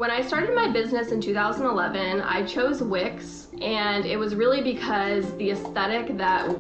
When I started my business in 2011, I chose Wix, and it was really because the aesthetic that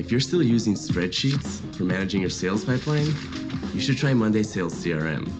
If you're still using spreadsheets for managing your sales pipeline, you should try Monday Sales CRM.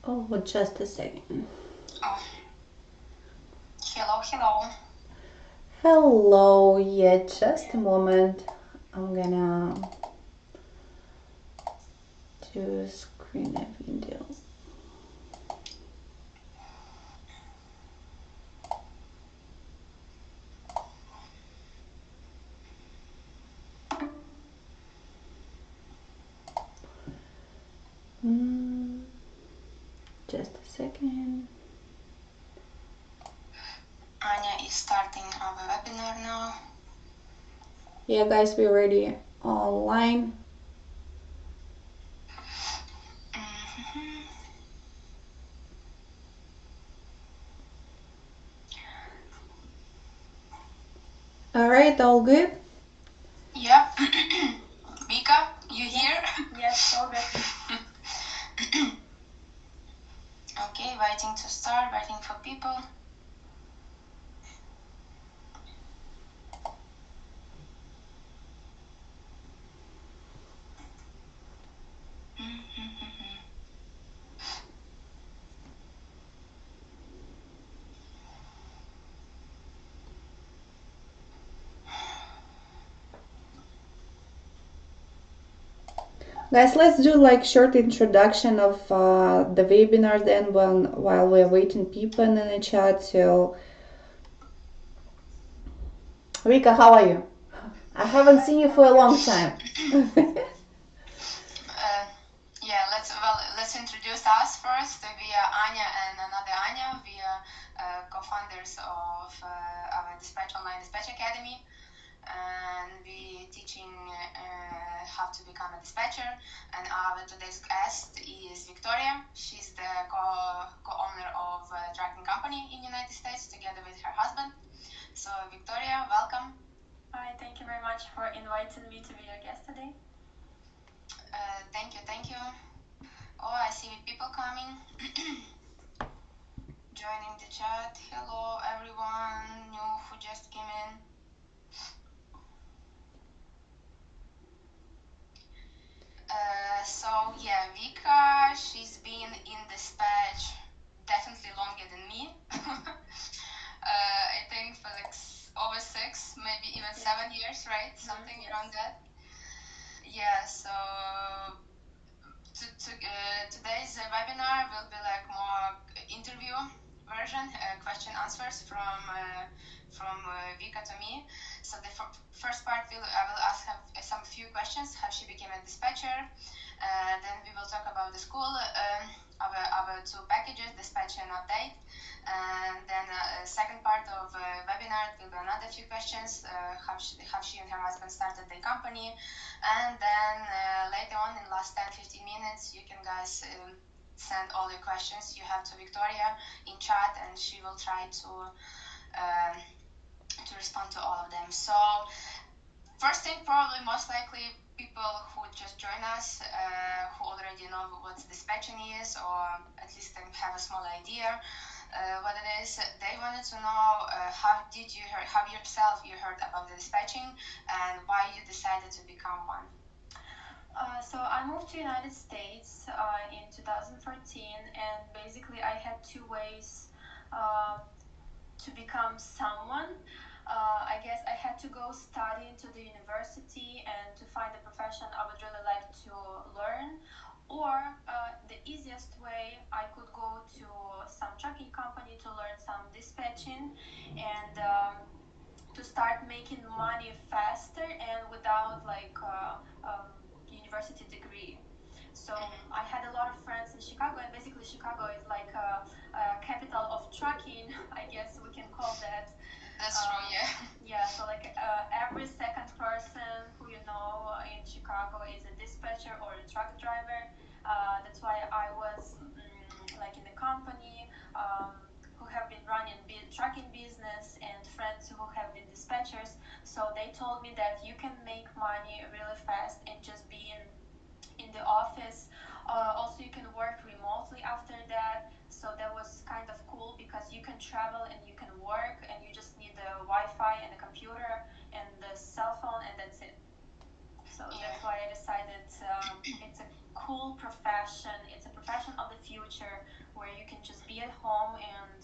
Oh, just a second. Oh. Hello. Hello, yeah, just a moment. I'm gonna do screen a video. Just a second. Anya is starting our webinar now. Yeah, guys, we're ready online. All right, all good? Yep. Vika, you here? Yes, all good. Okay, waiting to start, waiting for people. Guys, let's do like short introduction of the webinar then while we're waiting people in the chat. So, Rika, how are you? I haven't seen you for a long time. Let's introduce us first. We are Anya and another Anya. We are co-founders of our Online Dispatch Academy. And we teaching how to become a dispatcher. And our today's guest is Victoria. She's the co-owner of a trucking company in the United States together with her husband. So Victoria, welcome. Hi, thank you very much for inviting me to be your guest today. Thank you. Oh, I see people coming. Joining the chat. Hello everyone new who just came in. Vika, she's been in dispatch definitely longer than me. I think for like over 6, maybe even 7 years, right? Something around that. Yeah, so today's webinar will be like more interview version, question answers from Vika to me. So the first part, I will ask her some few questions, how she became a dispatcher. Then we will talk about the school, our two packages, dispatch and update. And then second part of webinar will be another few questions, how she and her husband started the company. And then later on, in last 10-15 minutes, you can guys send all your questions you have to Victoria in chat, and she will try to respond to all of them. So first thing, probably most likely people who just join us, who already know what dispatching is, or at least have a small idea what it is. They wanted to know how yourself you heard about the dispatching and why you decided to become one. So I moved to United States in 2014, and basically I had two ways to become someone. I guess I had to go study into the university and to find a profession I would really like to learn, or the easiest way, I could go to some trucking company to learn some dispatching and to start making money faster and without university degree. So I had a lot of friends in Chicago, and basically Chicago is like a capital of trucking, I guess we can call that. That's true, yeah. Yeah, so like every second person who you know in Chicago is a dispatcher or a truck driver. That's why I was like in the company who have been running trucking business, and friends who have been dispatchers. So they told me that you can make money really fast and just being in the office. Also, you can work remotely after that. So that was kind of cool because you can travel and you can work, and you just need the Wi-Fi and the computer and the cell phone, and that's it. So that's why I decided it's a cool profession. It's a profession of the future where you can just be at home and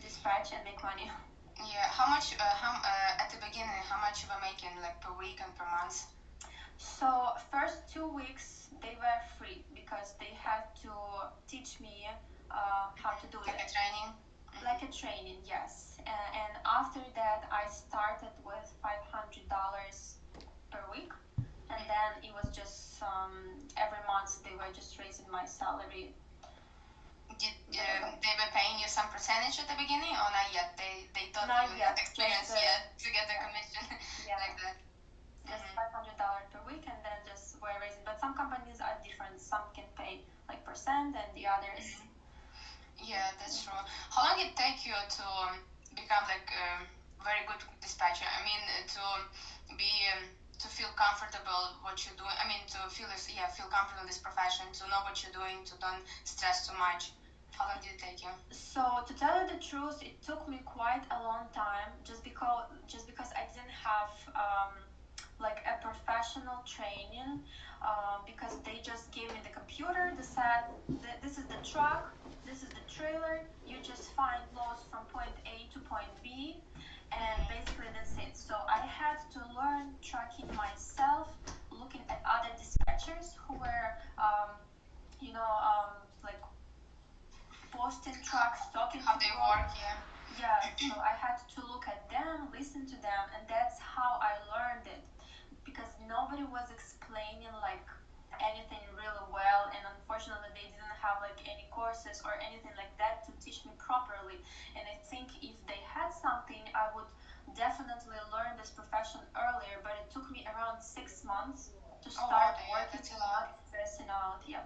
dispatch and make money. Yeah. How much? At the beginning, how much you were making, like per week and per month? So first 2 weeks they were free because they had to teach me how to do like it. a training? Like a training, yes. And after that, I started with $500 per week, and then it was just every month they were just raising my salary. They were paying you some percentage at the beginning, or not yet? They thought Not you yet, had experience just, yet to get the commission Yeah. like that. Just $500 per week, and then just were raising. But some companies are different. Some can pay like percent, and the others. Yeah, that's true. How long it take you to become like a very good dispatcher? I mean, to be to feel comfortable what you're doing. I mean, to feel comfortable in this profession, to know what you're doing, to don't stress too much. How long did it take you? So to tell you the truth, it took me quite a long time, just because I didn't have like a professional training, because they just gave me the computer. They said this is the truck, this is the trailer. You just find loads from point A to point B, and basically that's it. So I had to learn trucking myself, looking at other dispatchers who were, like posting trucks, talking How to they people. work? Yeah. Yeah, so I had to look at them, listen to them, and that's how I learned it. Because nobody was explaining like anything really well, and unfortunately they didn't have like any courses or anything like that to teach me properly. And I think if they had something, I would definitely learn this profession earlier, but it took me around 6 months to start working, that's a lot. not stressing out. Yeah.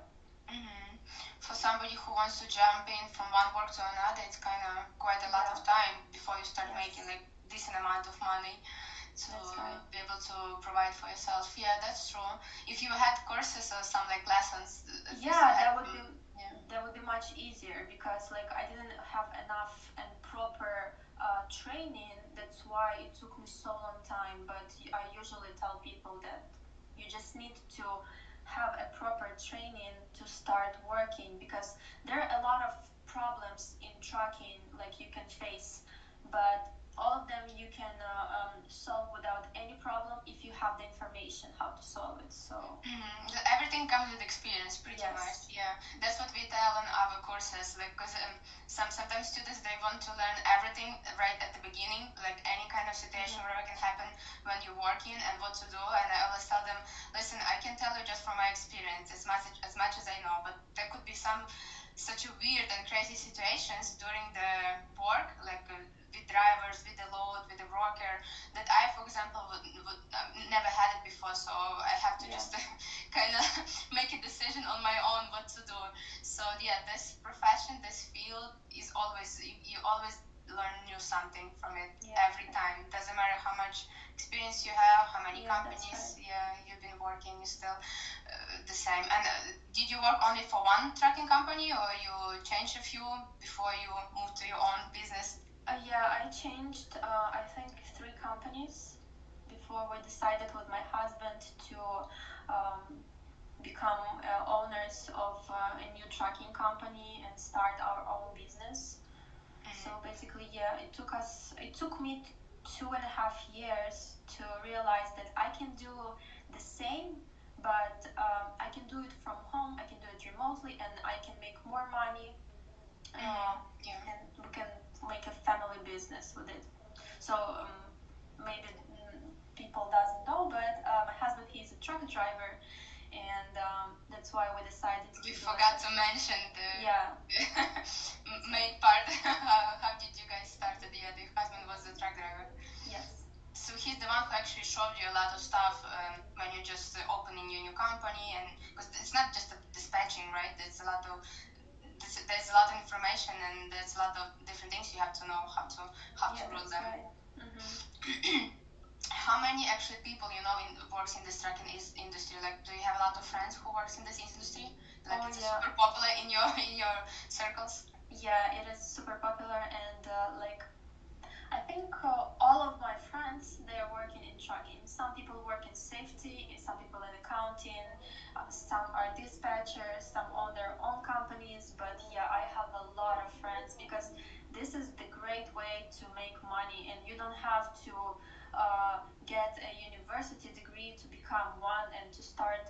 For somebody who wants to jump in from one work to another, it's kind of quite a lot of time before you start making like decent amount of money to be able to provide for yourself. Yeah, that's true. If you had courses or some like lessons, that would be much easier, because like I didn't have enough and proper training. That's why it took me so long time. But I usually tell people that you just need to have a proper training to start working, because there are a lot of problems in trucking like you can face, but all of them you can solve without any problem if you have the information how to solve it. So Everything comes with experience, pretty Yes. much. Yeah, that's what we tell on our courses. Like, because sometimes students they want to learn everything right at the beginning, like any kind of situation where it can happen when you're working and what to do. And I always tell them, listen, I can tell you just from my experience as much as I know, but there could be such a weird and crazy situations during the work, like with drivers, with the load, with the broker, that I, for example, would never had it before. So I have to Yeah. just kind of make a decision on my own what to do. So yeah, this profession, this field is always you always learn new something from it every time. Doesn't matter how much experience you have, how many Yeah, that's companies right. you've been working, you still the same. And did you work only for one trucking company, or you changed a few before you moved to your own business? Yeah, I changed, I think, 3 companies before we decided with my husband to um, become owners of a new trucking company and start our own business. So basically, yeah, it took me 2.5 years to realize that I can do the same, but I can do it from home, I can do it remotely, and I can make more money, Yeah. and we can make a family business with it. So maybe people doesn't know, but my husband, he's a truck driver, and that's why we decided to We do forgot it. to mention the Yeah. main part. How did you guys start? Yeah, the husband was a truck driver. Yes. So he's the one who actually showed you a lot of stuff when you're just opening your new company, and because it's not just dispatching, right? There's a lot of information, and there's a lot of different things you have to know how to rule That's them. right. How many actually people you know works in this trucking industry? Like, do you have a lot of friends who works in this industry? Like, it's super popular in your circles. Yeah, it is super popular, and like I think all of my friends, they are working in trucking. Some people work in safety, some people in accounting, some are dispatchers, some own their own companies. But yeah, I have a lot of friends because this is the great way to make money, and you don't have to get a university degree to become one and to start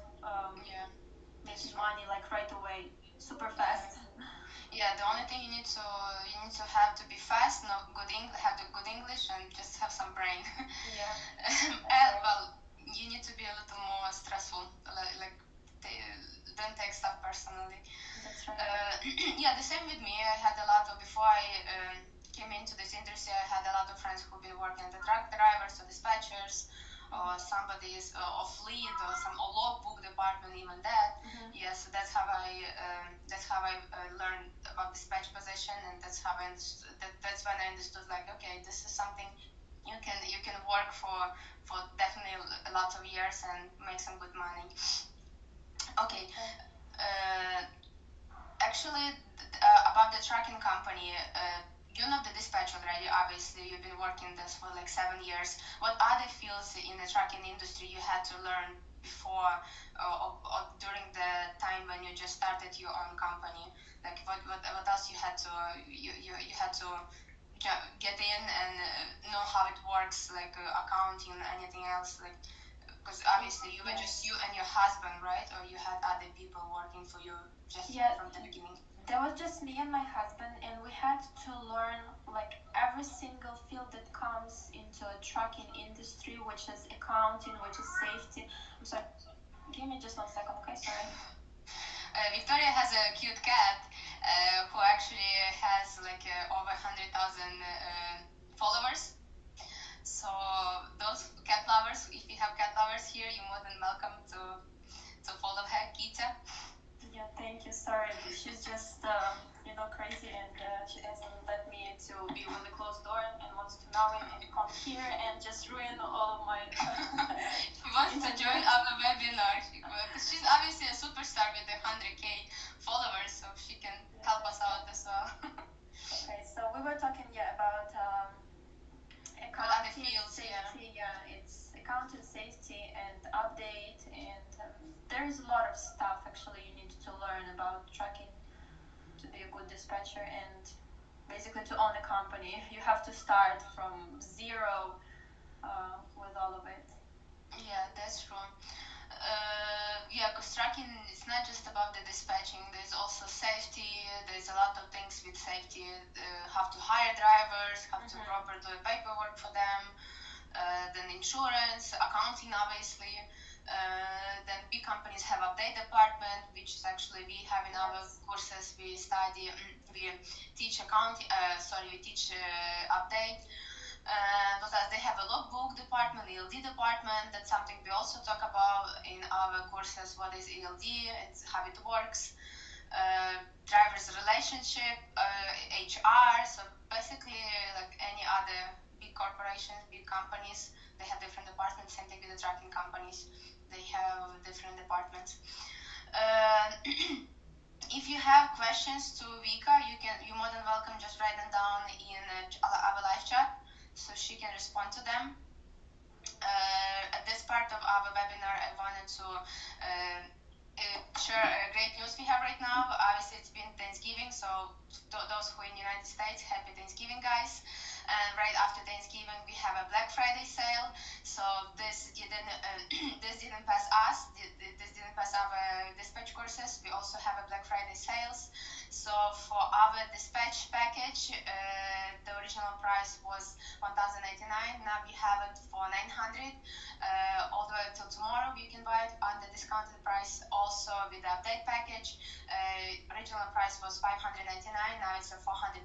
making money like right away, super fast. Yeah, the only thing you need to have to be fast, not good have the good English, and just have some brain. Yeah. And well, you need to be a little more stressful. Like don't take stuff personally. That's right. Yeah, the same with me. I had a lot of before I came into this industry. I had a lot of friends who've been working as the truck drivers or dispatchers, or somebody is or fleet or some or logbook department, even that. Yeah, so that's how I learned about dispatch position, and that's how that's when I understood, like, okay, this is something you can work for definitely a lot of years and make some good money. Okay. Actually, about the trucking company, you know the dispatch already. Obviously, you've been working this for like 7 years. What other fields in the trucking industry you had to learn before or during the time when you just started your own company? Like, what else you had to had to get in and know how it works, like accounting, anything else, like. Because obviously you were just you and your husband, right? Or you had other people working for you just from the beginning? There was just me and my husband, and we had to learn like every single field that comes into a trucking industry, which is accounting, which is safety. I'm sorry. Give me just 1 second, okay? Sorry. Victoria has a cute cat who actually has like over 100,000 followers. So those cat lovers, if you have cat lovers here, you're more than welcome to follow her, Kita. Yeah, thank you. Sorry, she's just crazy, and she doesn't let me to be with the closed door and wants to know it and come here and just ruin all of my. She wants to join our webinar. She's obviously a superstar with 100K followers, so she can help us out as well. Okay, so we were talking about accounting, safety. Yeah, it's accounting, safety, and update, and there is a lot of stuff actually you need to learn about trucking to be a good dispatcher, and basically to own a company. You have to start from zero with all of it. Yeah, that's true. Yeah, because trucking is not just about the dispatching. There's also safety. There's a lot of things with safety. Have to hire drivers, have to proper do paperwork for them. Then insurance, accounting, obviously. Then big companies have update department, which is actually we have in our courses. We study, we teach we teach update. But they have a logbook department, ELD department. That's something we also talk about in our courses. What is ELD? It's how it works. Driver's relationship, HR. So basically, like any other big corporations, big companies, they have different departments. Same thing with the trucking companies. They have different departments. If you have questions to Vika, you're more than welcome. Just write them down in our live chat, so she can respond to them. At this part of our webinar, I wanted to share great news we have right now. Obviously, it's been Thanksgiving, so those who are in the United States, happy Thanksgiving, guys. And right after Thanksgiving, we have a Black Friday sale. So this didn't pass us. This didn't pass our dispatch courses. We also have a Black Friday sales. So for our dispatch package, the original price was $1,089. Now we have it for $900. All the way till tomorrow, you can buy it on the discounted price. Also with the update package, original price was $599. Now it's a $450.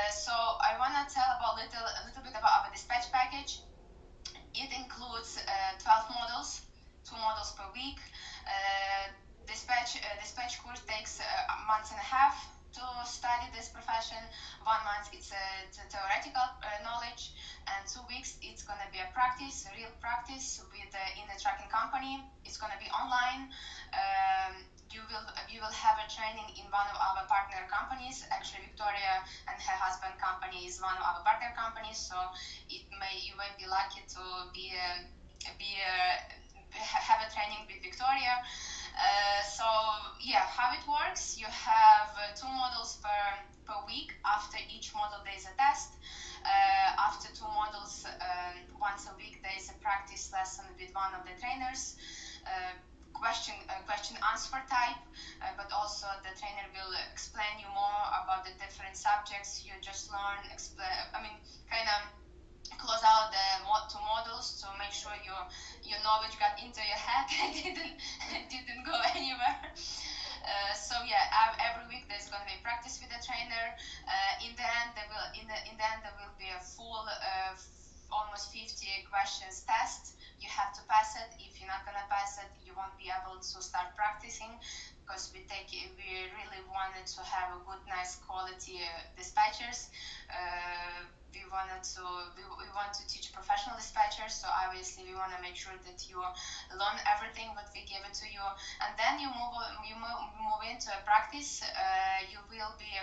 So I want to tell about a little bit about our dispatch package. It includes 12 models, 2 models per week. Dispatch course takes a month and a half to study this profession. 1 month it's theoretical knowledge, and 2 weeks it's going to be a practice, a real practice with in a trucking company. It's going to be online. You will have a training in one of our partner companies. Actually, Victoria and her husband company is one of our partner companies, so you may be lucky to have a training with Victoria. So yeah, how it works, you have 2 models per week. After each model there is a test. After 2 models, once a week there is a practice lesson with one of the trainers. Question answer type, but also the trainer will explain you more about the different subjects you just learned. Kind of close out the 2 models to make sure your knowledge got into your head and didn't go anywhere. So yeah, every week there's going to be practice with the trainer. In the end, there will be a full almost 50 questions test. You have to pass it. If you're not going to pass it, you won't be able to start practicing, because we really wanted to have a good, nice quality dispatchers. We want to teach professional dispatchers, so obviously we want to make sure that you learn everything what we give it to you, and then you move into a practice. You will be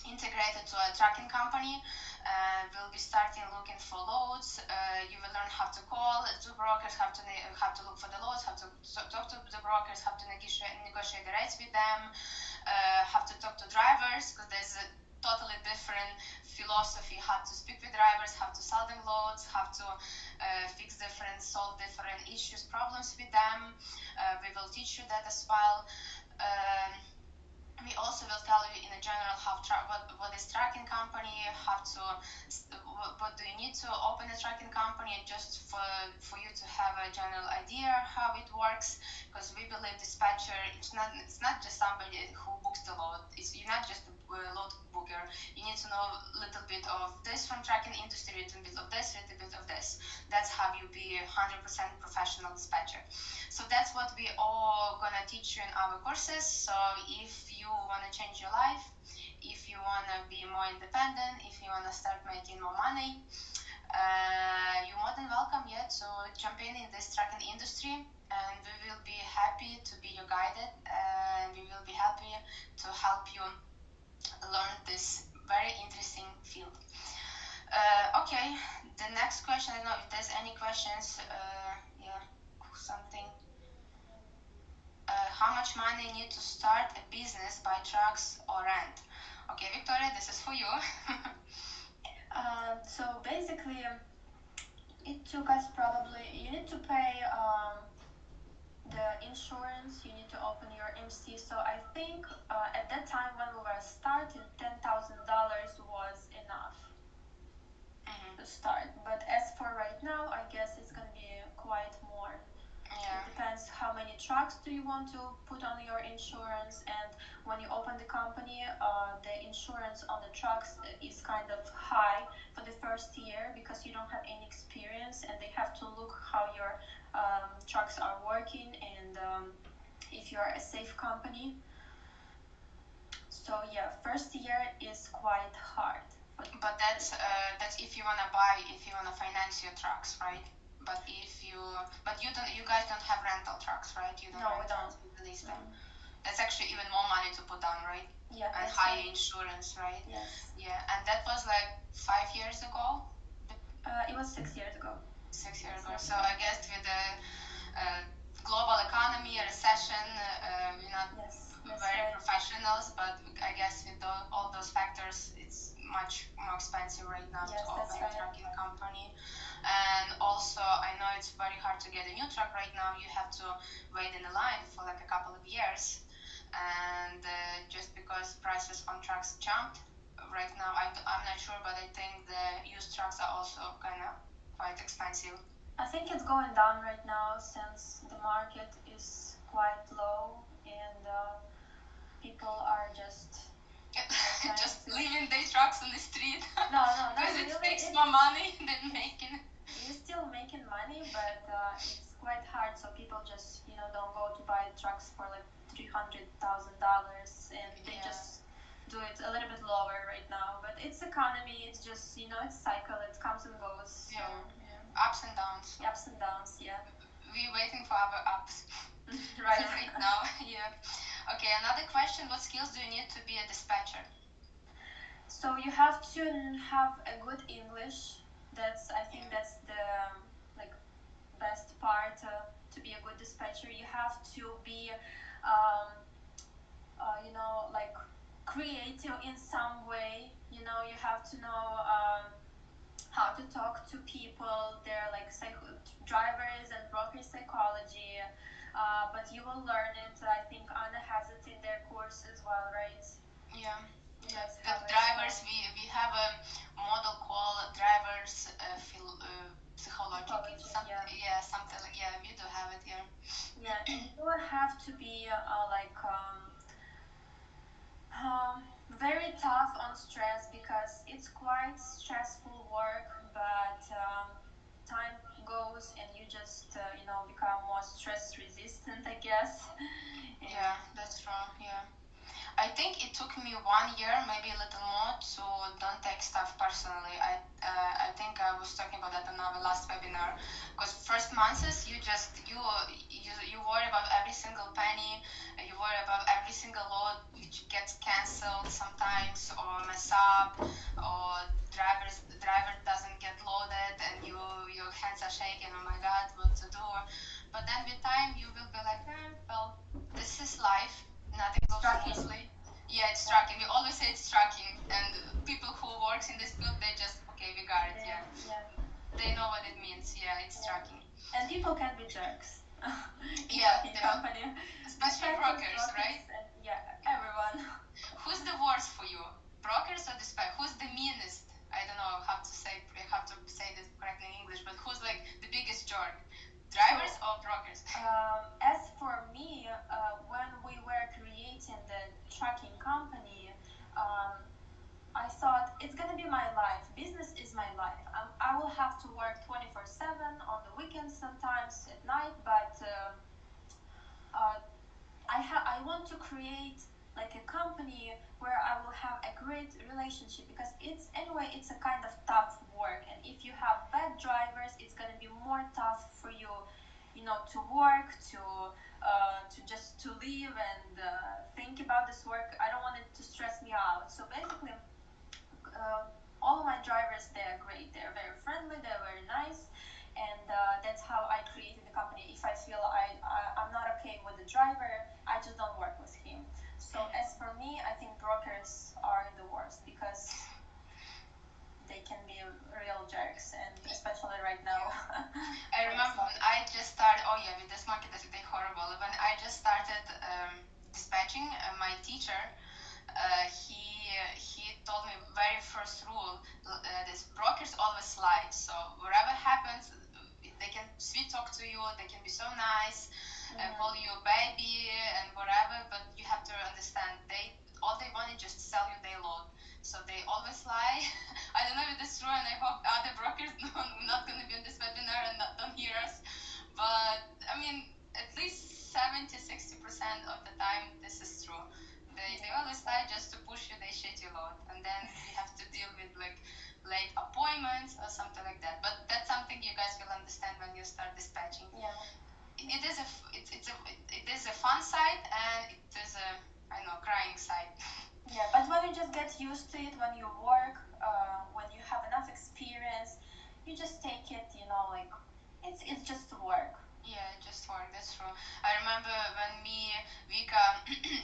integrated to a trucking company. We'll be starting looking for loads. You will learn how to call to brokers, how to look for the loads, how to talk to the brokers, how to negotiate the rates with them, how to talk to drivers, because there's a totally different philosophy, how to speak with drivers, how to sell them loads, how to solve different issues, problems with them. We will teach you that as well. We also will tell you in a general what is trucking company, what do you need to open a trucking company, just for you to have a general idea how it works, because we believe dispatcher, it's not just somebody who books the load. You're not just a load booker. You need to know a little bit of this from trucking industry, a little bit of this, a little bit of this. That's how you be 100% professional dispatcher. So that's what we all gonna teach you in our courses. So if you wanna change your life, if you wanna be more independent, if you wanna start making more money, you're more than welcome to jump in this trucking industry, and we will be happy to be your guide, and we will be happy to help you learn this very interesting field. Okay, the next question, I don't know if there's any questions. Something. How much money you need to start a business, buy trucks or rent? Okay, Victoria, this is for you. So basically, it took us probably, you need to pay the insurance, you need to open your MC. So I think at that time when we were starting, $10,000 was enough to start. But as for right now, I guess it's going to be quite more. Yeah. It depends how many trucks do you want to put on your insurance, and when you open the company, the insurance on the trucks is kind of high for the first year because you don't have any experience, and they have to look how your trucks are working and if you are a safe company. So yeah, first year is quite hard. But that's if you wanna finance your trucks, right? But you guys don't have rental trucks, right? You don't No, we rent don't. trucks, you lease them. That's actually even more money to put down, right? Yeah. And that's higher right. insurance, right? Yes. Yeah, and that was like 5 years ago. It was 6 years ago. 6 years ago. So I guess with the global economy, a recession, we're not Yes. very professionals, but I guess with all those factors, it's much more expensive right now Yes, to open that's a trucking company. And also, I know it's very hard to get a new truck right now. You have to wait in a line for like a couple of years. And just because prices on trucks jumped right now, I'm not sure, but I think the used trucks are also kind of quite expensive. I think it's going down right now since the market is quite low and people are just just leaving their trucks on the street. No, because it really. takes more money than making. You're still making money, but it's quite hard. So people just don't go to buy trucks for like $300,000, and they just do it a little bit lower right now. But it's economy. It's just it's cycle. It comes and goes. So. Yeah. Ups and downs. Ups and downs. Yeah. We're waiting for our ups. right now. Yeah. Okay. Another question: what skills do you need to be a dispatcher? So you have to have a good English. I think that's the best part to be a good dispatcher. You have to be, creative in some way. You have to know how to talk to people. They're like drivers and broker psychology. But you will learn it. I think Anna has it in their course as well, right? Yeah. The drivers, we have a model called drivers psychology. Something like we do have it here. Yeah, and you will have to be very tough on stress because it's quite stressful work, but time goes and you just become more stress resistant, I guess. Yeah, that's true. Yeah. I think it took me 1 year, maybe a little more, to don't take stuff personally. I think I was talking about that in our last webinar. Because first months you worry about every single penny, you worry about every single load which gets cancelled sometimes or mess up, or driver doesn't get loaded and your hands are shaking. Oh my God, what to do? But then with time you will be like, well, this is life. Nothing goes smoothly. Yeah, it's trucking. We always say it's trucking, and people who works in this field, they just we got it. Yeah. They know what it means. Yeah, it's trucking. And people can be jerks. In company, especially brokers, right? And, everyone. Who's the worst for you, brokers or dispatch? Who's the meanest? I don't know how to say this correctly in English, but who's like the biggest jerk? Drivers or brokers? As for me, when we were creating the trucking company, I thought it's gonna be my life. Business is my life. I will have to work 24/7 on the weekends, sometimes at night, but I want to create like a company where I will have a great relationship because it's a kind of tough work, and if you have bad drivers, it's gonna be more tough for you, to work, to live and think about this work. I don't want it to stress me out. So basically, all of my drivers, they're great. They're very friendly. They're very nice. And that's how I created the company. If I feel I'm not okay with the driver, I just don't work with him. So as for me, I think brokers are the just started dispatching. My teacher, he told me very first rule: this brokers always lie. So whatever happens, they can sweet talk to you. They can be so nice, call you baby and whatever. But you have to understand, all they want is just to sell you their load. So they always lie. I don't know if it's true, and I hope other brokers not going to be on this webinar and don't hear us. But I mean, at least 70-60% of the time, this is true. They always lie just to push you. They shit you a lot, and then you have to deal with like late appointments or something like that. But that's something you guys will understand when you start dispatching. Yeah. It is a fun side, and it is a crying side. Yeah, but when you just get used to it, when you work, when you have enough experience, you just take it, like it's just work. Yeah, just work, that's true. I remember when Vika,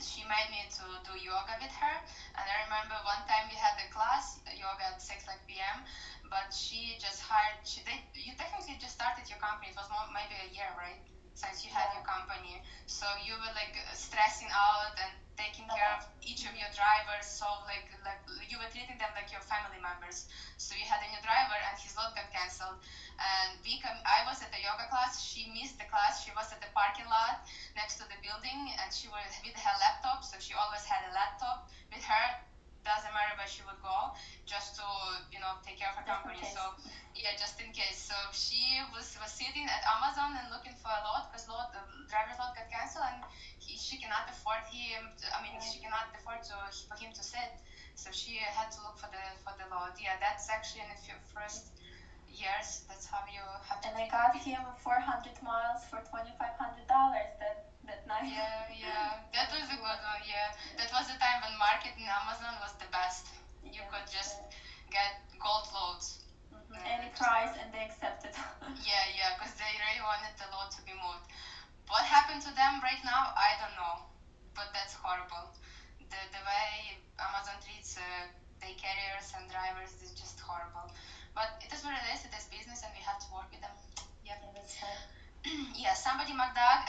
she made me to do yoga with her, and I remember one time we had a class, yoga at 6 p.m., but she just hired, you technically just started your company, it was maybe a year, right? Since you had your company. So you were like stressing out and taking care of each of your drivers, so like you were treating them like your family members. So you had a new driver and his load got cancelled. And Vika, I was at the yoga class, she missed the class, she was at the parking lot next to the building, and she was with her laptop, so she always had a laptop with her, doesn't matter where she would go, just to take care of her company. So yeah, just in case. So she was sitting at Amazon and looking for a load because driver's load got cancelled, and she cannot afford she cannot afford for him to sit. So she had to look for the load. Yeah, that's actually in the first years. That's how you have to. And I got him 400 miles for $2,500 that night. Yeah, that was a good one. Yeah, that was the time when marketing Amazon was the best. You could just get gold loads. Any price, and they accepted. Yeah, because they really wanted the load to be moved. What happened to them right now, I don't know, but that's horrible. The way Amazon treats their carriers and drivers is just horrible. But it is what it is. It is business, and we have to work with them. Yeah, that's right. Yeah, somebody McDoug,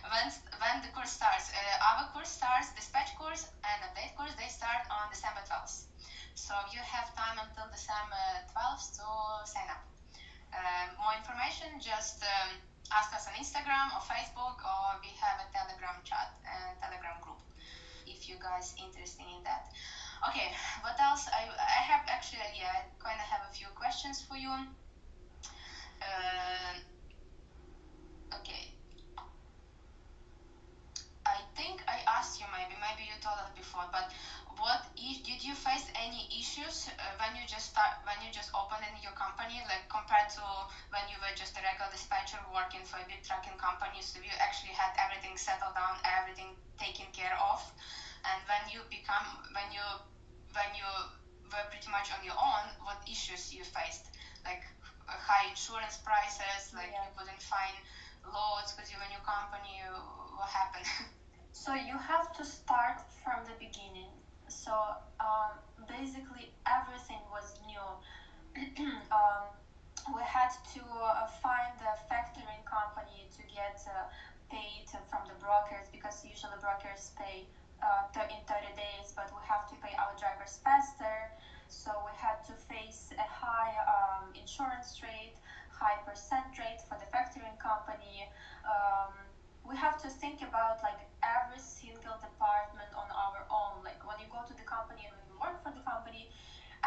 when the course starts. Our course starts, dispatch course and update course, they start on December 12th. So you have time until December 12th to sign up. More information, just ask us on Instagram or Facebook, or we have a Telegram chat and Telegram group if you guys interested in that. Okay, what else? I have actually, I kind of have a few questions for you. Okay. I think I asked you, maybe you told us before, but did you face any issues when you just opened in your company, like compared to when you were just a regular dispatcher working for a big trucking company? So you actually had everything settled down, everything taken care of, and when you were pretty much on your own, what issues you faced, like high insurance prices, like you couldn't find loads because you were in your company. What happened? So you have to start from the beginning. So basically everything was new. We had to find a factoring company to get paid from the brokers, because usually brokers pay in 30 days, but we have to pay our drivers faster. So we had to face a high insurance rate, high percent rate for the factoring company. We have to think about like every single department on our own. Like when you go to the company and when you work for the company,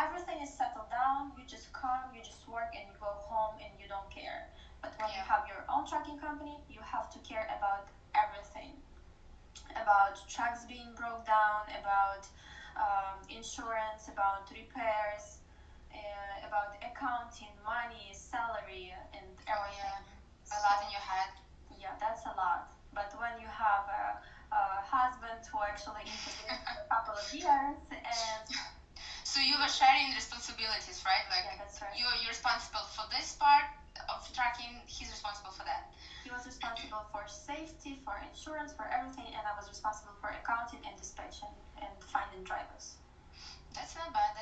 everything is settled down. You just come, you just work, and you go home, and you don't care. But when you have your own trucking company, you have to care about everything. About trucks being broke down, about insurance, about repairs, about accounting, money, salary, and everything. A lot in your head. Yeah, that's a lot. But when you have a husband who actually intervened for a couple of years, and so you were sharing responsibilities, right? Like that's right. You're responsible for this part of tracking, he's responsible for that. He was responsible for safety, for insurance, for everything, and I was responsible for accounting and dispatching and finding drivers. That's not bad.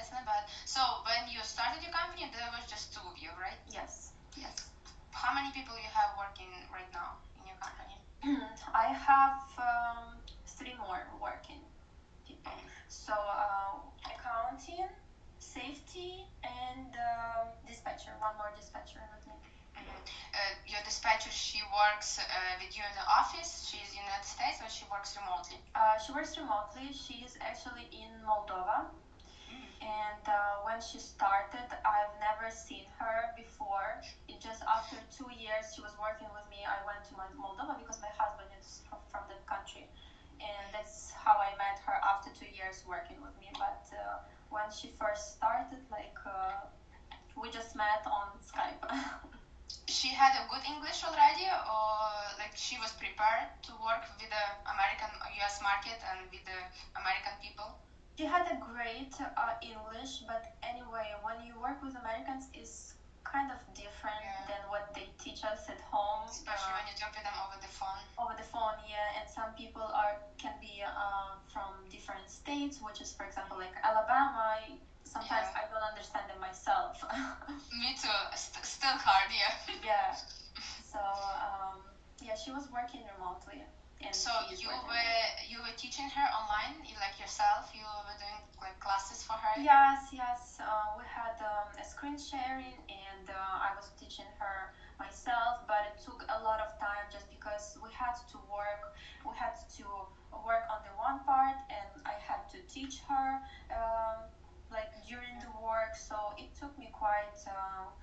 So when you started your company, there was just two of you, right? Yes. How many people you have working right now in your company? I have three more working people. So accounting, safety, and dispatcher. One more dispatcher with me. Your dispatcher, she works with you in the office. She's in the United States, or she works remotely? She works remotely. She is actually in Moldova. And when she started, I've never seen her before. Just after 2 years she was working with me, I went to Moldova because my husband is from that country. And that's how I met her after 2 years working with me. But when she first started, we just met on Skype. She had a good English already, or like she was prepared to work with the American US market and with the American people? She had a great English, but anyway, when you work with Americans, it's kind of different than what they teach us at home. Especially when you talk with them over the phone. Over the phone, yeah, and some people can be from different states, which is, for example, like Alabama. Sometimes I don't understand them myself. Me too. Still hard, yeah. Yeah. So yeah, she was working remotely. And so you were teaching her online, like yourself? You were doing like classes for her? Yes. We had a screen sharing, and I was teaching her myself, but it took a lot of time just because we had to work. We had to work on the one part, and I had to teach her like during the work. So it took me quite.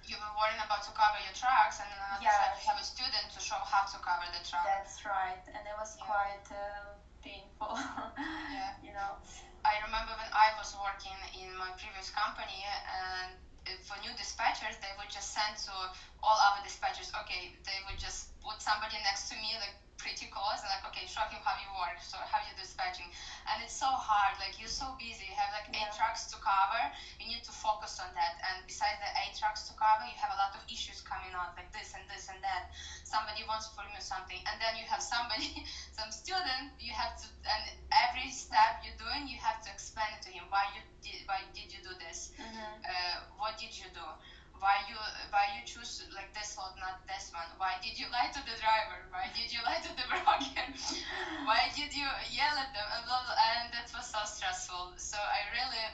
You were worrying about to cover your tracks, and then you have a student to show how to cover the track. That's right, and it was quite painful. You know. I remember when I was working in my previous company, and for new dispatchers, they would just send to all our dispatchers. Okay, they would just put somebody next to me, like pretty close, and like, okay, show him how you work, so how you dispatching. And it's so hard, like you're so busy, you have like 8 trucks to cover, you need to focus on that. And besides the 8 trucks to cover, you have a lot of issues coming out, like this and this and that. Somebody wants from you something, and then you have somebody, some student, you have to, and every step you're doing, you have to explain it to him. Why did you do this? What did you do? Why you choose like this road, not this one? Why did you lie to the driver? Why did you lie to the broker? Why did you yell at them? And that was so stressful. So I really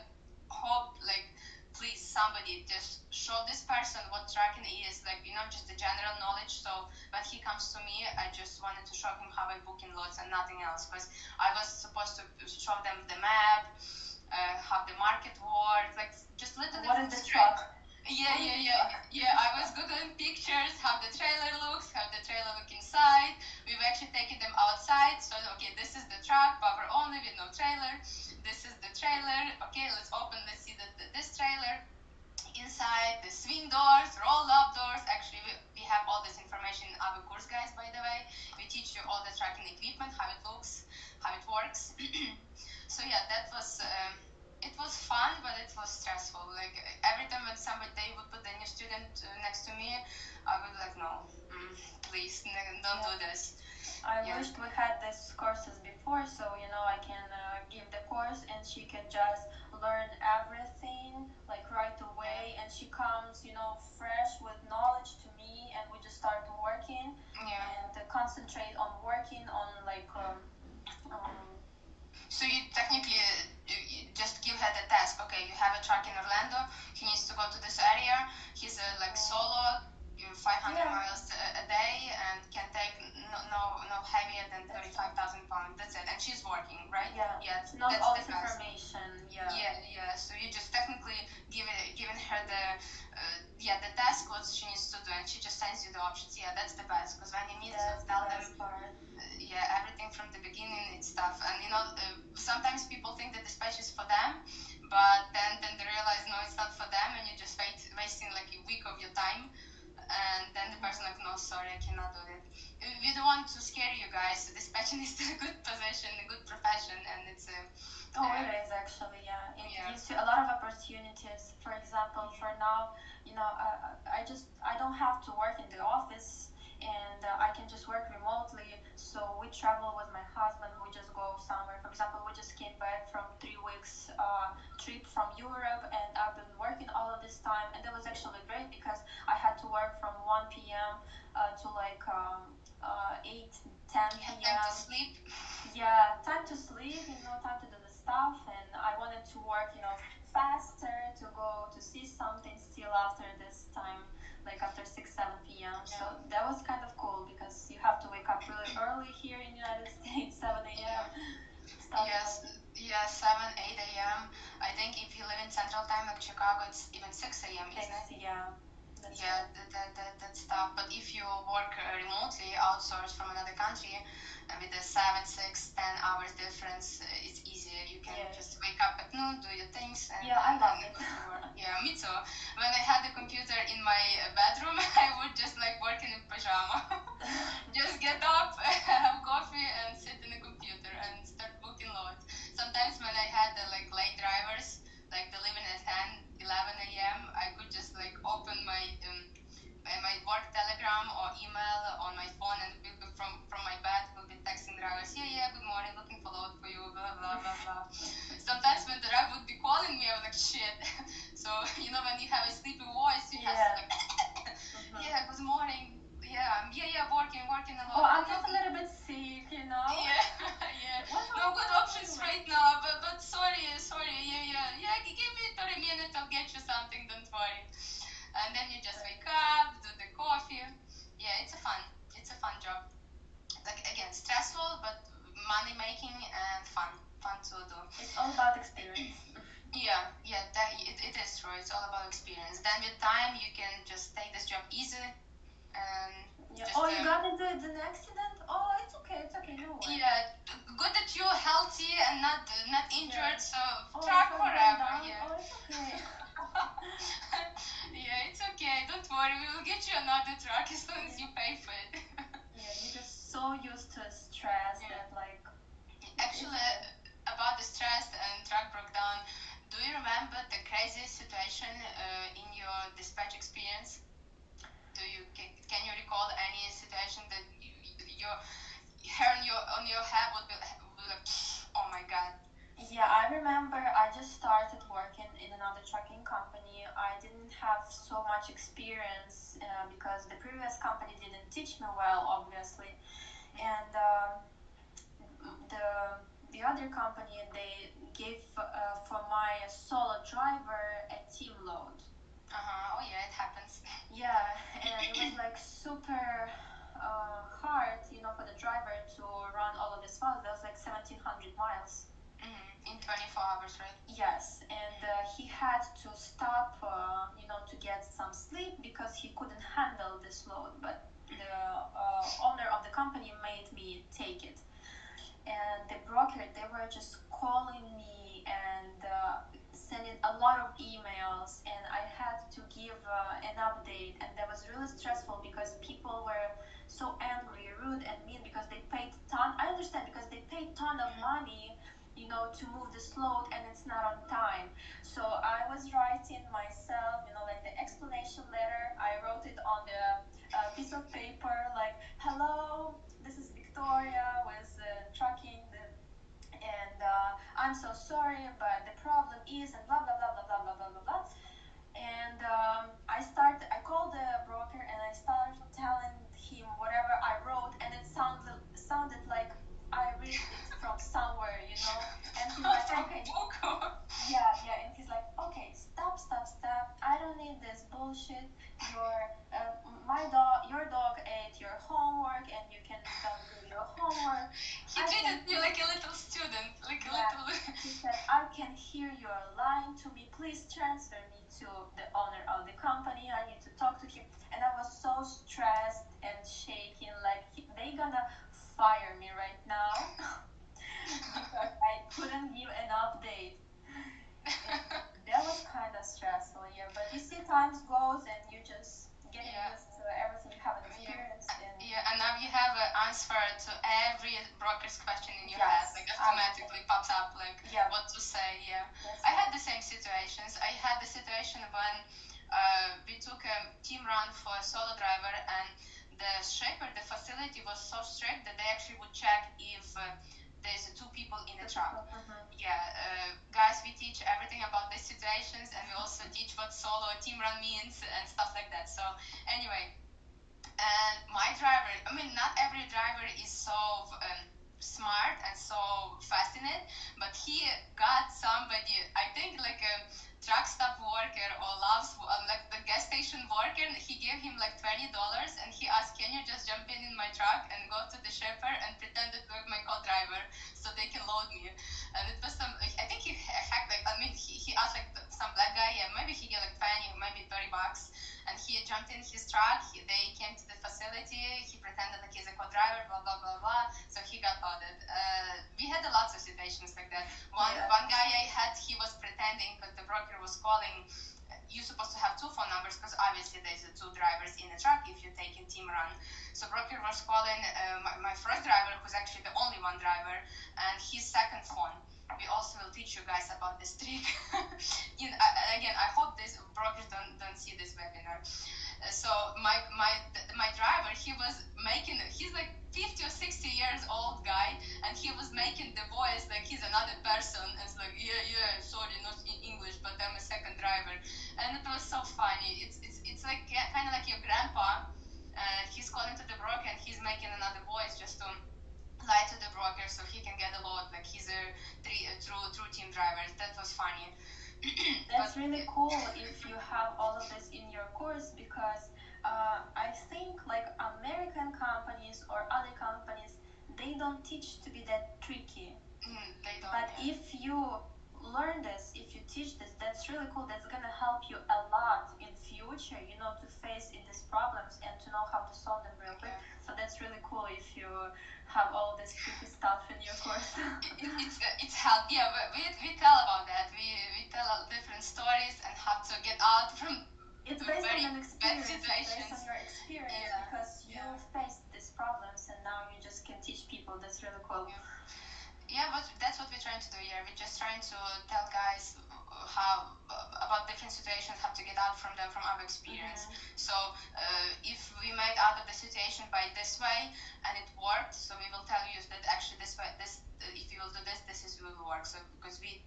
hope, like, please somebody just show this person what tracking is, like, just the general knowledge. So when he comes to me, I just wanted to show him how I book in loads and nothing else, because I was supposed to show them the map, how the market works, like just literally. What is the truck? Yeah. I was googling pictures, how the trailer looks, how the trailer look inside. We've actually taken them outside. So okay, this is the truck, power only with no trailer. This is the trailer. Okay, let's see this trailer inside. The swing doors, roll up doors. Actually, we have all this information in our course, guys. By the way, we teach you all the tracking equipment, how it looks, how it works. So yeah, that was. It was fun, but it was stressful. Like every time when they would put the new student next to me, I would like, no, please, don't do this. I wished we had these courses before, so I can give the course and she can just learn everything like right away, and she comes, fresh with knowledge to me, and we just start working and concentrate on working on like. So you technically you just give her the task. Okay, you have a truck in Orlando. He needs to go to this area. He's like solo, 500 miles a day, and can take no heavier than 35,000 pounds. That's it. And she's working, right? Yeah. Not that's all the information. Yeah. So you just technically giving her the task what she needs to do, and she just sends you the options. Yeah, that's the best, because when you need to tell them. Everything from the beginning, it's tough. And sometimes people think that dispatch is for them, but then they realize no, it's not for them, and you're just wasting like a week of your time, and then the person like, no, sorry, I cannot do it. We don't want to scare you guys. Dispatching is a good position, a good profession, and it's it is actually, yeah. It gives you a lot of opportunities. For example, for now, I don't have to work in the office, and I can just work remotely. So we travel with my husband. We just go somewhere. For example, we just came back from 3 weeks trip from Europe, and I've been working all of this time, and that was actually great because I had to work from 1 p.m. to like 8, 10 You had p.m. time to sleep. Yeah, time to sleep, time to do the stuff, and I wanted to work, faster to go to see something still after this time, like after 6, 7 p.m. So Yeah. that was kind of cool because you have to wake up really early here in the United States, 7 a.m. Stuff Yes, like yeah, 7, 8 a.m. I think if you live in Central Time like Chicago, it's even 6 a.m., isn't it? things, yeah. That's Yeah, right. that's tough. But if you work remotely, outsourced from another country, with a 7, 6, 10 hours difference, it's easier. You can Yeah. just wake up at noon, do your things, and Yeah, I love then it. go to work. Yeah, me too. When I had the computer in my bedroom, I would just like work in a pajama. Just get up, have coffee, and sit in the computer and start booking loads. Sometimes when I had like late drivers, like delivering at 10, 11 a.m., I could just like open my work telegram or email on my phone, and will be from my bed will be texting drivers, yeah, good morning, looking for load for you, blah blah blah blah. Sometimes when the driver would be calling me, I was like shit. So when you have a sleepy voice, you have to like yeah, good morning, yeah, working a lot. Oh, I'm just a little bit sick, Yeah. What's No going good on options anyway? right now, but sorry, yeah. Give me 30 minutes, I'll get you something, don't worry. And then you just wake up, do the coffee. Yeah, it's a fun job. Like again, stressful, but money making and fun to do. It's all about experience. Yeah, it is true. It's all about experience. Then with time, you can just take this job easy and Yeah. just. Oh, you got into an accident? Oh, it's okay, no worries. Yeah, good that you're healthy and not injured. Yeah. So Oh, truck it's not forever. down. Yeah. Oh, it's okay. Yeah, it's okay. Don't worry. We will get you another truck as soon as you pay for it. Yeah, you're just so used to stress Yeah. that like. Actually, about the stress and truck broke down, do you remember the craziest situation in your dispatch experience? Can you recall any situation that your hair on your head would be like, oh my god? Yeah, I remember I just started working in another trucking company. I didn't have so much experience because the previous company didn't teach me well, obviously. And the other company, they gave for my solo driver a team load. Oh yeah, it happens. Yeah, and it was like super hard, for the driver to run all of this miles. That was like 1,700 miles. In 24 hours, right? Yes, and he had to stop, to get some sleep because he couldn't handle this load. But the owner of the company made me take it. And the broker, they were just calling me and sending a lot of emails, and I had to give an update, and that was really stressful because people were so angry, rude, and mean because they paid ton. I understand because they paid ton of money, to move this load, and it's not on time. So I was writing myself, like the explanation letter. I wrote it on the piece of paper, like, "Hello, this is Victoria with trucking, and I'm so sorry, but the problem is," and blah blah blah blah blah blah blah blah blah. And I called the broker and I started telling him whatever I wrote, and it sounded like I read it from somewhere, And he's like, okay, yeah, and he's like, okay, stop. I don't need this bullshit. Your dog ate your homework, and you don't do your homework. He treated me like a little student, like a little. He said, I can hear you're lying to me. Please transfer me to the owner of the company. I need to talk to him. And I was so stressed and shaking, like they gonna fire me right now because I couldn't give an update. That was kind of stressful, yeah. But you see, time goes and you just get used to everything you haven't experienced. And now you have an answer to every broker's question in your head, Yes, like automatically pops up, like what to say. Yeah, That's I had the same situations. I had the situation when we took a team run for a solo driver, and the facility was so strict that they actually would check if there's two people in the truck. Guys, we teach everything about these situations, and we also teach what solo team run means and stuff like that. So anyway, And my driver, I mean, not every driver is so smart and so fast in it, but he got somebody, I think like a truck stop worker or loves like the gas station worker. He gave him like $20 and he asked, can you just jump in my truck and go to the shipper and pretend that you're my co-driver so they can load me. And it was some, I think he hacked like, I mean, he asked like some black guy, yeah, maybe he gave like 20 or maybe $30, and he jumped in his truck. They came to the facility. He pretended like he's a co-driver, blah blah blah blah. So he got loaded. We had a lots of situations like that. One guy I had, he was pretending because the broker was calling. You're supposed to have two phone numbers because obviously there's two drivers in a truck if you're taking team run. So broker was calling my first driver, who's actually the only one driver, and his second phone. We also will teach you guys about this trick. Again, I hope these brokers don't see this webinar. So my driver, he's like 50 or 60 years old guy, and he was making the voice like he's another person. It's like, yeah, sorry, not in English, but I'm a second driver. And it was so funny. It's like kind of like your grandpa. He's calling to the broker and he's making another voice just to lie to the broker so he can get a load, like he's a true team driver. That was funny. That's really cool if you have all of this in your course, because I think like American companies or other companies, they don't teach to be that tricky. They don't, But yeah. if you learn this, if you teach this, that's really cool. That's gonna help you a lot in future, you know, to face in these problems and to know how to solve them real quick. So that's really cool if you have all this tricky stuff in your course. It's help. Yeah, we tell about that. We tell different stories and how to get out from It's based very on an bad experience. It's situations. based on your experience, Yeah, because you yeah. faced these problems and now you just can teach people. That's really cool. Yeah, but that's what we're trying to do here. We're just trying to tell guys how about different situations, how to get out from them from our experience. So if we made out of the situation by this way and it worked, so we will tell you that actually this way, if you will do this, this is will work. So because we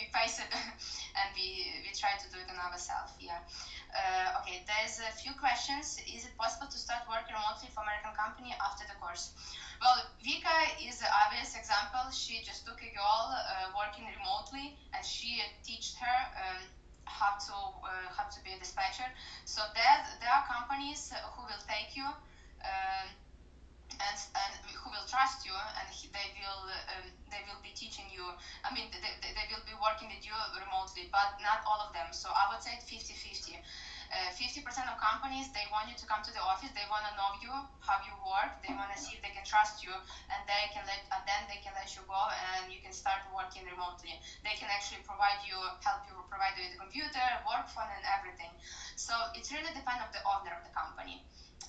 face it and we try to do it on ourselves. Yeah. Okay. There's a few questions. Is it possible to start working remotely for American company after the course? Well, Vika is an obvious example. She just took a girl working remotely, and she taught her how to be a dispatcher. So there are companies who will take you and who will trust you, and they will be teaching you. I mean, they will be working with you remotely, but not all of them. So I would say 50-50. 50% of companies, they want you to come to the office, they want to know you, how you work, they want to see if they can trust you, and then they can let you go and you can start working remotely. They can actually provide you with the computer, work phone, and everything. So it's really depend on the owner of the company.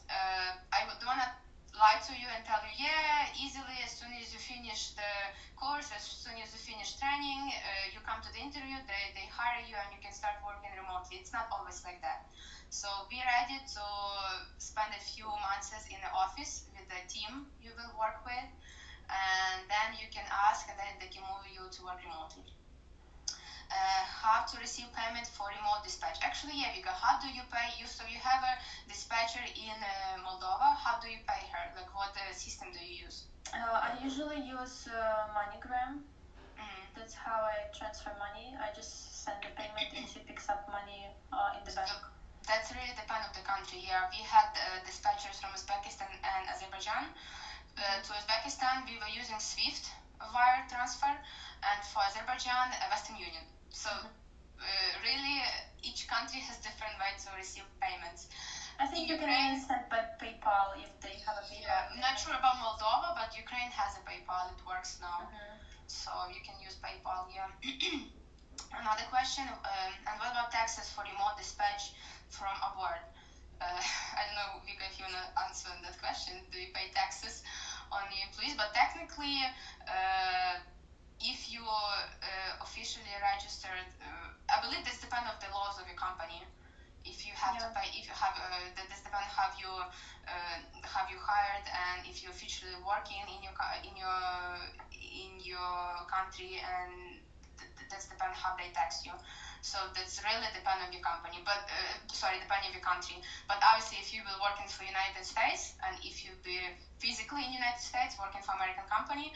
I don't want to lie to you and tell you, yeah, easily, as soon as you finish the course, as soon as you finish training, you come to the interview, they hire you and you can start working remotely. It's not always like that. So be ready to spend a few months in the office with the team you will work with, and then you can ask and then they can move you to work remotely. How to receive payment for remote dispatch. Actually, yeah, because how do you pay you? So you have a dispatcher in Moldova. How do you pay her? Like, what system do you use? I usually use MoneyGram. That's how I transfer money. I just send the payment and she picks up money in the bank. That's really depend on the country. Yeah, we had dispatchers from Uzbekistan and Azerbaijan. To Uzbekistan, we were using SWIFT wire transfer, and for Azerbaijan, Western Union. So really, each country has different ways to receive payments. I think you can even send by PayPal if they have a PayPal. Yeah, I'm not sure about Moldova, but Ukraine has a PayPal. It works now. So you can use PayPal, yeah. Another question, and what about taxes for remote dispatch from abroad? I don't know, Vika, if you want to answer that question. Do you pay taxes on the employees? But technically, if you officially registered, I believe this depends on the laws of your company. If you have to pay, if you have, this depends have you hired, and if you're officially working in your country, and that's depends how they tax you. So that's really depend on your company, but depending on your country. But obviously, if you will working for United States and if you be physically in United States working for American company,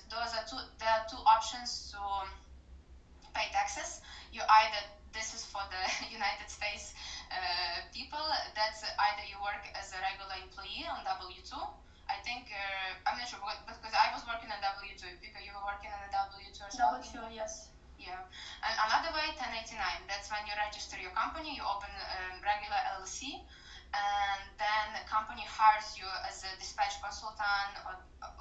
there are two options to pay taxes. You either this is for the United States people. That's either you work as a regular employee on W-2. I think I'm not sure, but because I was working on W-2, because you were working on a W-2 as well. W2, yes. Yeah, and another way, 1099. That's when you register your company, you open regular LLC, and then the company hires you as a dispatch consultant, or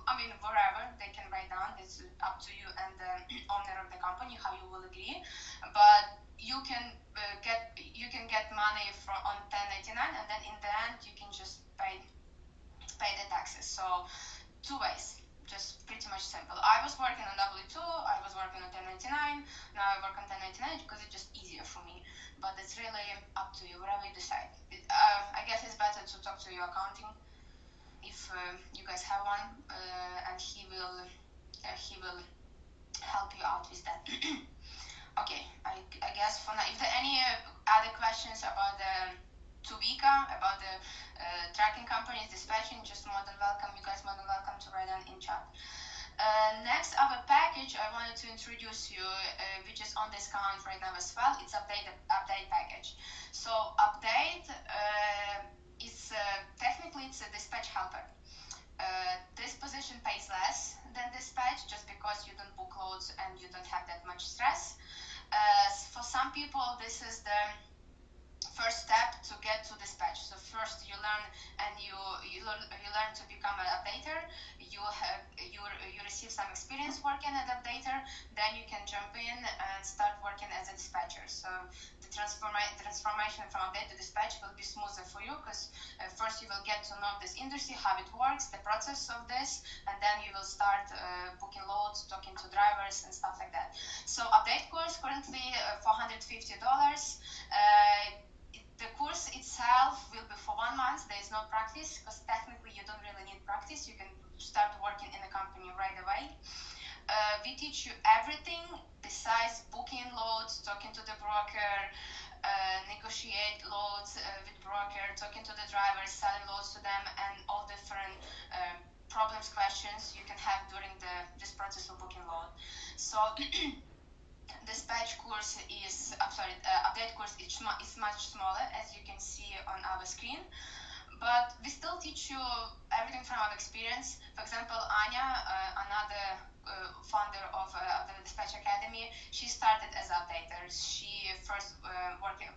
I mean wherever they can write down. It's up to you and the owner of the company how you will agree. But you can get money from on 1099, and then in the end you can just pay the taxes. So two ways. Just pretty much simple. I was working on W-2, I was working on 1099, now I work on 1099 because it's just easier for me. But it's really up to you, whatever you decide. I guess it's better to talk to your accounting if you guys have one, and he will help you out with that. Okay, I guess for now, if there are any other questions about the Tubica, about the tracking companies, dispatching, just more than welcome. You guys more than welcome to write down in chat. Next, our package I wanted to introduce you, which is on discount right now as well. It's update package. So update is technically it's a dispatch helper. This position pays less than dispatch just because you don't book loads and you don't have that much stress. For some people, this is the first step to get to dispatch. So first you learn and you learn to become an updater. You receive some experience working as an updater. Then you can jump in and start working as a dispatcher. So the transformation from update to dispatch will be smoother for you because first you will get to know this industry, how it works, the process of this, and then you will start booking loads, talking to drivers and stuff like that. So update course currently $450. The course itself will be for 1 month. There is no practice because technically you don't really need practice. You can start working in a company right away. We teach you everything besides booking loads, talking to the broker, negotiate loads with broker, talking to the drivers, selling loads to them, and all different problems, questions you can have during this process of booking load. So dispatch course is, update course is much smaller, as you can see on our screen, but we still teach you everything from our experience. For example, Anya, another founder of the Dispatch Academy, she started as an updater. She first working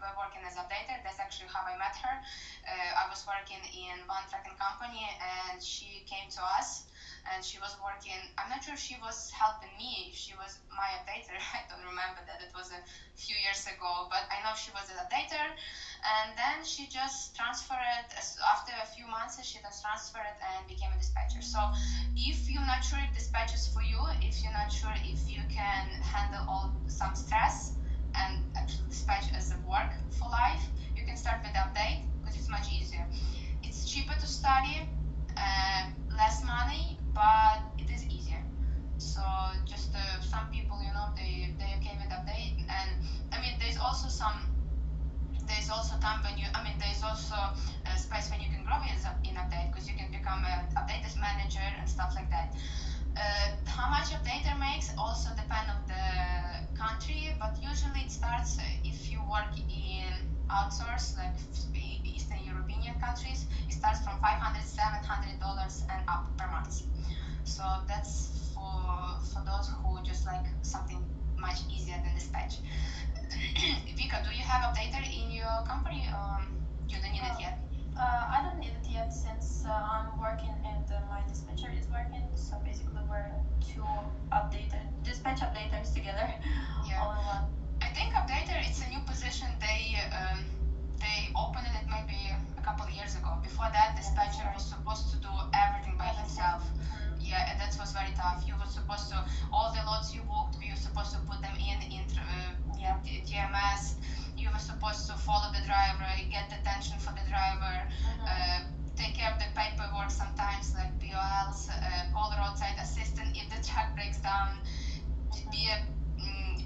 as an updater. That's actually how I met her. I was working in one tracking company, and she came to us. And she was working, I'm not sure if she was helping me, if she was my updater. I don't remember that, it was a few years ago, but I know she was an updater. And then she just transferred, after a few months, she just transferred and became a dispatcher. So if you're not sure if dispatch is for you, if you're not sure if you can handle some stress and actually dispatch as a work for life, you can start with update because it's much easier. It's cheaper to study, less money, but it is easier. So just some people, they okay with update, and I mean there's also time when there's also a space when you can grow in update because you can become an updaters manager and stuff like that. How much updater makes also depend on the country, but usually it starts if you work in outsource like Eastern European countries, it starts from $500, $700 and up per month. So that's for those who just like something much easier than dispatch. Vika, do you have updater in your company? You don't need it yet? I don't need it yet since I'm working and my dispatcher is working. So basically we're two dispatch updaters together. Yeah. All in one. I think updater, it's a new position. They opened it maybe a couple of years ago. Before that, dispatcher was supposed to do everything by himself. Yeah, and that was very tough. You were supposed to, all the loads you booked, you were supposed to put them in TMS. You were supposed to follow the driver, get the attention for the driver, take care of the paperwork sometimes, like POLs, call roadside assistant if the truck breaks down, be a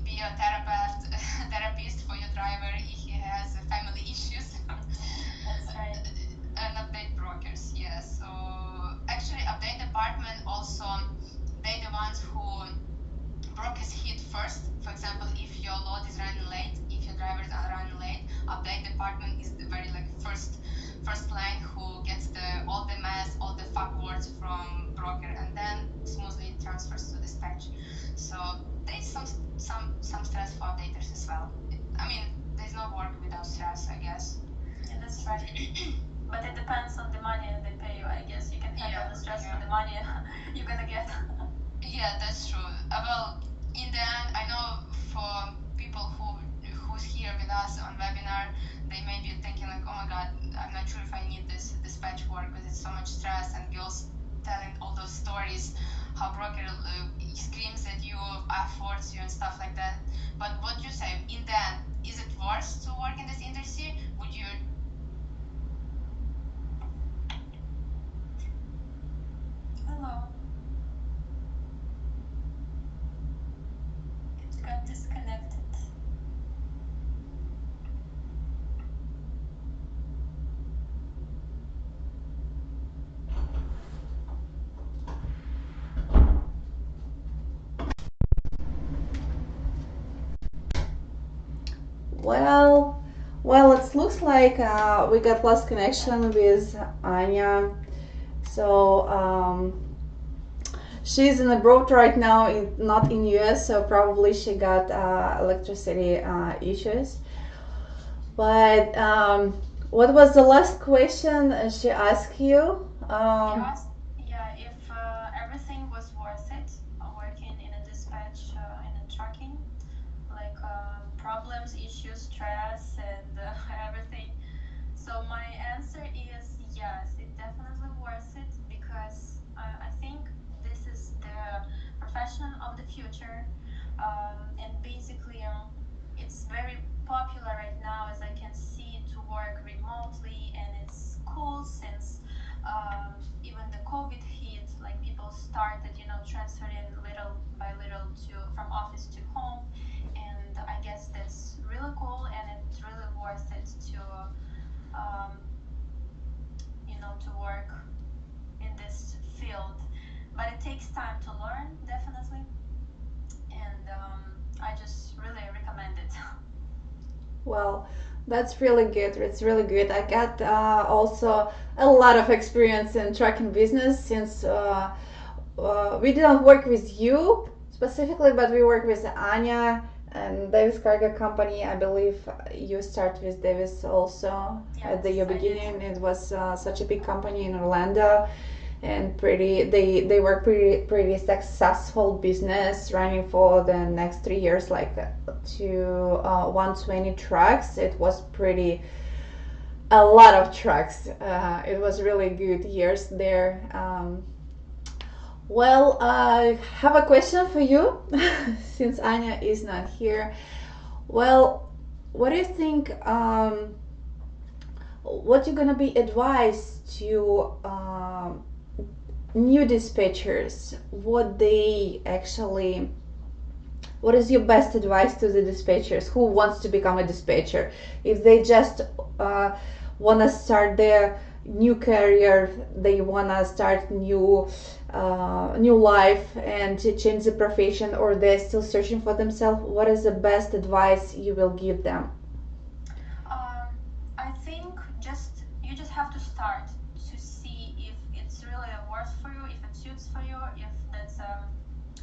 be a therapist for your driver if he has family issues. That's right. And update brokers, yes. So actually, update department also, they the ones who brokers hit first. For example, if your load is running late, if your drivers are running late, update department is the very like first line who gets all the mess, all the fuck words from broker, and then smoothly transfers to dispatch. So there's some stress for updaters as well. I mean, there's no work without stress, I guess. Yeah, that's right. But it depends on the money they pay you, I guess. You can handle the stress for the money you're gonna get. Yeah, that's true. Well, in the end, I know for people who's here with us on webinar, they may be thinking like, oh my god, I'm not sure if I need this dispatch work because it's so much stress, and girls telling all those stories, how broker screams at you, affords you and stuff like that. But what you say, in the end, is it worse to work in this industry? Would you? Hello. It got disconnected. Well, it looks like we got lost connection with Anya. So she's in abroad right now, not in US. So probably she got electricity issues. But what was the last question she asked you? Yeah, if everything was worth it, working in a dispatch, in a trucking, like problems, issues, stress, and everything. So my answer is yes, it's definitely worth it because I think this is the profession of the future, and basically it's very popular right now, as I can see, to work remotely, and it's cool since even the COVID hit, like people started, transferring little by little to from office to home, and I guess that's really cool, and it's really worth it to um, to work in this field. But it takes time to learn, definitely, and I just really recommend it. Well, that's really good. It's really good. I got also a lot of experience in trucking business since we didn't work with you specifically, but we work with Anya and Davis Cargo Company. I believe you start with Davis also at the beginning. It was such a big company in Orlando, and they were pretty successful business, running for the next 3 years like to 120 trucks. It was a lot of trucks. It was really good years there. Well, I have a question for you since Anya is not here. Well, what do you think? What you're gonna be advised to new dispatchers? What is your best advice to the dispatchers who wants to become a dispatcher? If they just want to start their new career, they want to start new life and to change the profession, or they're still searching for themselves, what is the best advice you will give them? I think you just have to start to see if it's really worth for you, if it suits for you, if that's a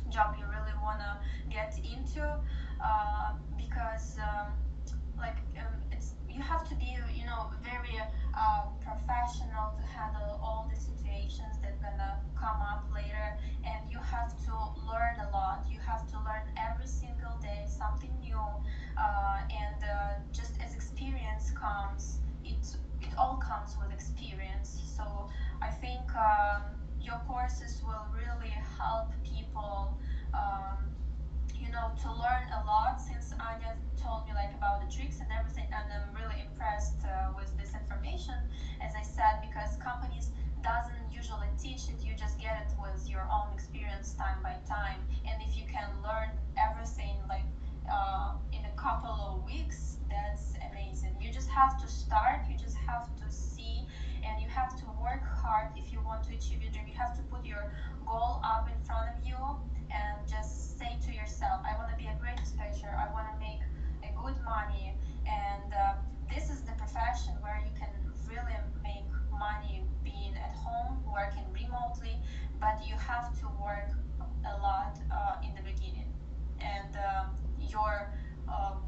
job you really want to get into, because it's you have to be very professional to handle all the situations that gonna come up later, and you have to learn a lot. You have to learn every single day something new, and just as experience comes, it all comes with experience. So I think your courses will really help people to learn a lot, since Anya told me about the tricks and everything, and I'm really impressed with this information, as I said, because companies doesn't usually teach it. You just get it with your own experience time by time, and if you can learn everything have to start, you just have to see, and you have to work hard if you want to achieve your dream. You have to put your goal up in front of you and just say to yourself, I want to be a great dispatcher, I want to make a good money, and this is the profession where you can really make money being at home, working remotely, but you have to work a lot in the beginning, and your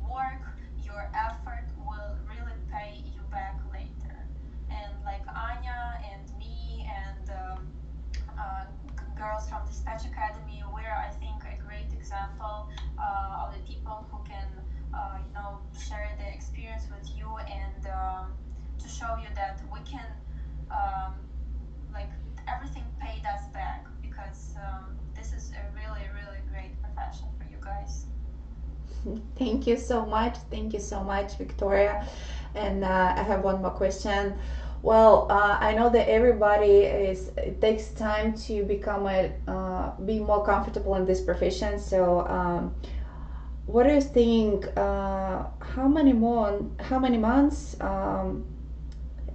work, your effort will really pay you back later. And like Anya and me and girls from Dispatch Academy, we're, I think, a great example of the people who can, share the experience with you, and to show you that we can, like, everything paid us back, because this is a really, really great profession for you guys. Thank you so much. Thank you so much, Victoria. And I have one more question. Well, I know that it takes time to be more comfortable in this profession. So, what do you think? How many months,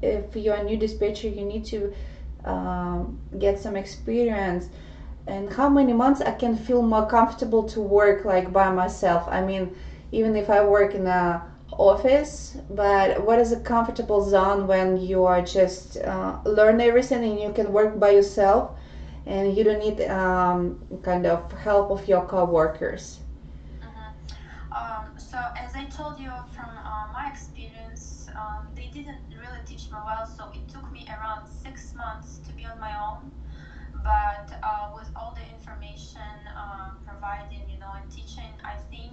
if you're a new dispatcher, you need to get some experience? And how many months I can feel more comfortable to work like by myself? I mean, even if I work in a office, but what is a comfortable zone when you are just learn everything and you can work by yourself and you don't need kind of help of your co-workers? So as I told you from my experience, they didn't really teach me well, so it took me around 6 months to be on my own. But with all the information providing, and teaching, I think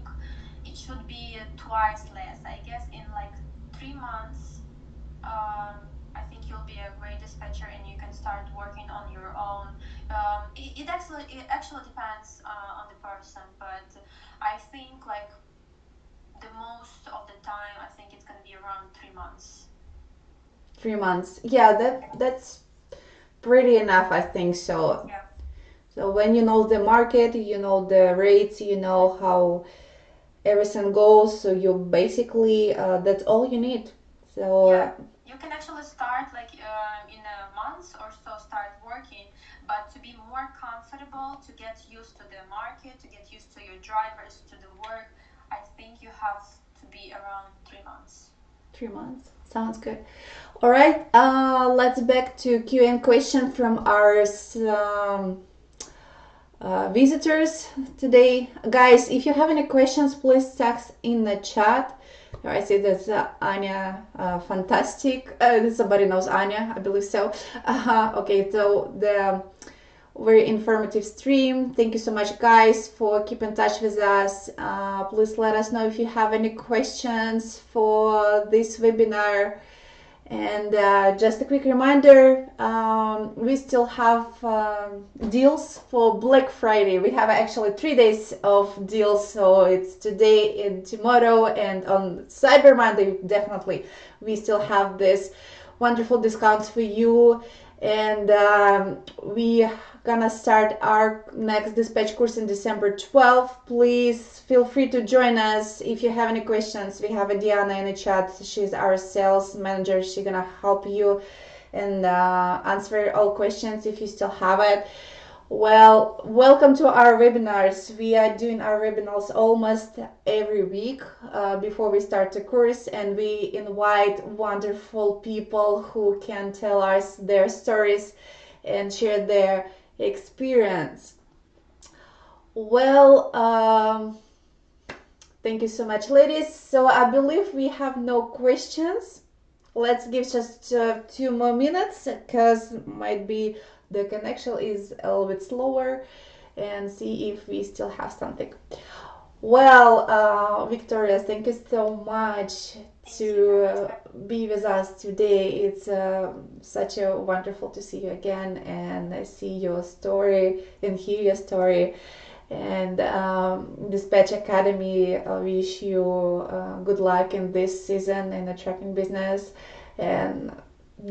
it should be twice less. I guess in like 3 months, I think you'll be a great dispatcher and you can start working on your own. It actually depends on the person, but I think like the most of the time, I think it's gonna be around 3 months. 3 months. Yeah, that's pretty enough, I think so. Yeah. So when you know the market, you know the rates, you know how everything goes, so you basically that's all you need. So Yeah. You can actually start like in a month or so, start working, but to be more comfortable, to get used to the market, to get used to your drivers, to the work, I think you have to be around 3 months. 3 months sounds good. All right, let's back to Q&A question from our visitors today. Guys, if you have any questions, please text in the chat. I see that's Anya, fantastic. Somebody knows Anya, I believe so. Okay, so the very informative stream. Thank you so much, guys, for keeping in touch with us. Please let us know if you have any questions for this webinar. And just a quick reminder, we still have deals for Black Friday. We have actually 3 days of deals, so it's today and tomorrow, and on Cyber Monday, definitely, we still have this wonderful discounts for you. And we gonna start our next dispatch course in December 12th. Please feel free to join us if you have any questions. We have a Diana in the chat. She's our sales manager. She's gonna help you and answer all questions if you still have it. Well, welcome to our webinars. We are doing our webinars almost every week before we start the course, and we invite wonderful people who can tell us their stories and share their experience. Well, thank you so much, ladies. So I believe we have no questions. Let's give just 2 more minutes, because might be the connection is a little bit slower, and see if we still have something. Well, Victoria, thank you so much to be with us today. It's such a wonderful to see you again, and I see your story and hear your story. And Dispatch Academy, wish you good luck in this season in the trucking business, and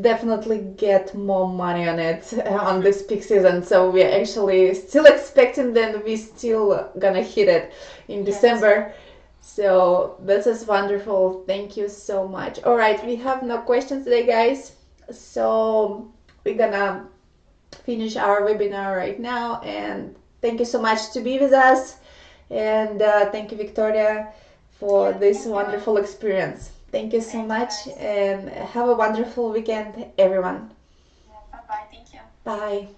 definitely get more money on it on this peak season. So we're actually still expecting that we still gonna hit it in December. So this is wonderful. Thank you so much. All right, we have no questions today, guys. So we're gonna finish our webinar right now. And thank you so much to be with us. And thank you, Victoria, for this wonderful experience. Thank you so much, and have a wonderful weekend, everyone. Yeah, bye bye. Thank you. Bye.